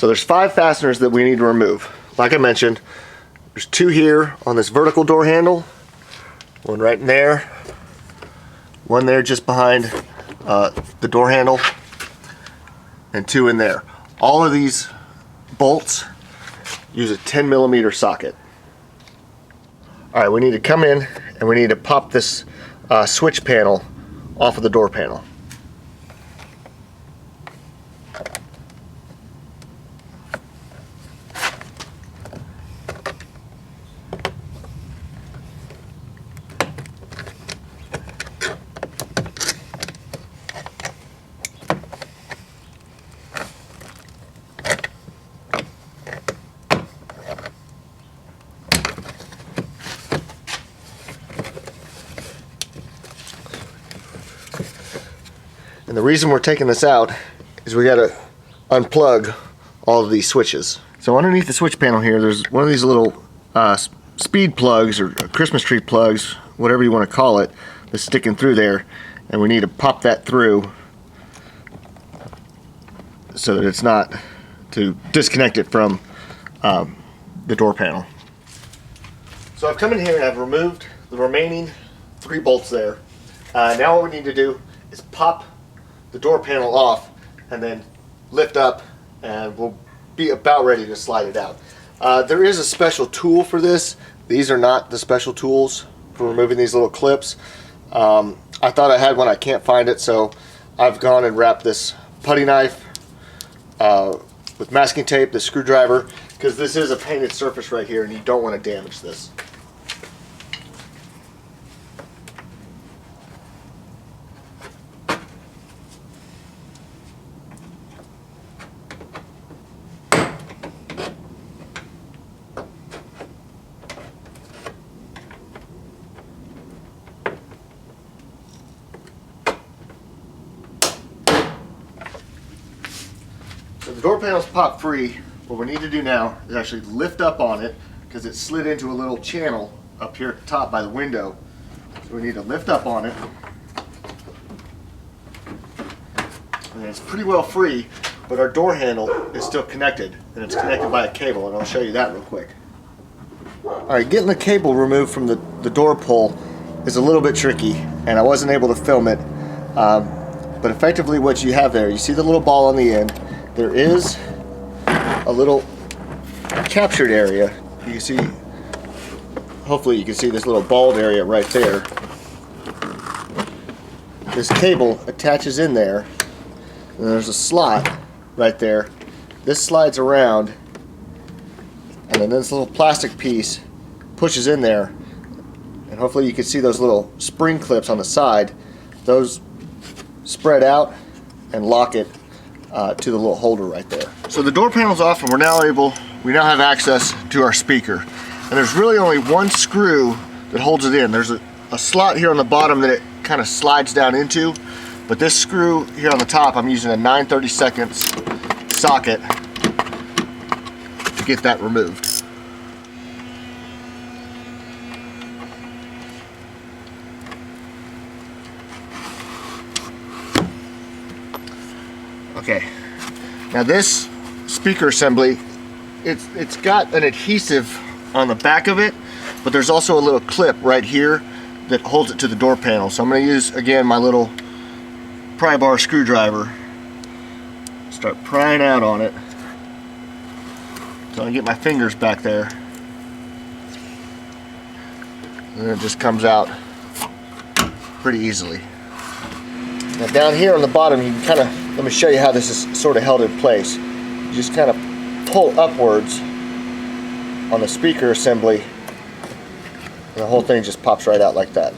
So there's 5 fasteners that we need to remove. Like I mentioned, there's 2 here on this vertical door handle, 1 right in there, 1 there just behind the door handle, and 2 in there. All of these bolts use a 10mm socket. All right, we need to come in and we need to pop this switch panel off of the door panel. And the reason we're taking this out is we gotta unplug all of these switches. So underneath the switch panel here, there's one of these little speed plugs or Christmas tree plugs, whatever you want to call it, that's sticking through there, and we need to pop that through so that it's not to disconnect it from the door panel. So I've come in here and I've removed the remaining 3 bolts there. Now what we need to do is pop the door panel off and then lift up, and we'll be about ready to slide it out. There is a special tool for this. These are not the special tools for removing these little clips. I thought I had one, I can't find it, so I've gone and wrapped this putty knife with masking tape, the screwdriver, because this is a painted surface right here and you don't want to damage this. So the door panel's popped free. What we need to do now is actually lift up on it because it slid into a little channel up here at the top by the window. So we need to lift up on it. And it's pretty well free, but our door handle is still connected, and it's connected by a cable, and I'll show you that real quick. Alright, getting the cable removed from the door pull is a little bit tricky, and I wasn't able to film it. But effectively what you have there, you see the little ball on the end. There is a little captured area. You can see, hopefully you can see this little bald area right there. This cable attaches in there, and there's a slot right there. This slides around, and then this little plastic piece pushes in there, and hopefully you can see those little spring clips on the side. Those spread out and lock it to the little holder right there. So the door panel's off, and we now have access to our speaker. And there's really only one screw that holds it in. There's a slot here on the bottom that it kind of slides down into, but this screw here on the top, I'm using a 9/32 socket to get that removed. Okay, now this speaker assembly, it's got an adhesive on the back of it, but there's also a little clip right here that holds it to the door panel. So I'm going to use, again, my little pry bar screwdriver, start prying out on it. So I get my fingers back there, and it just comes out pretty easily. Now down here on the bottom, you can kind of, let me show you how this is sort of held in place. You just kind of pull upwards on the speaker assembly, and the whole thing just pops right out like that.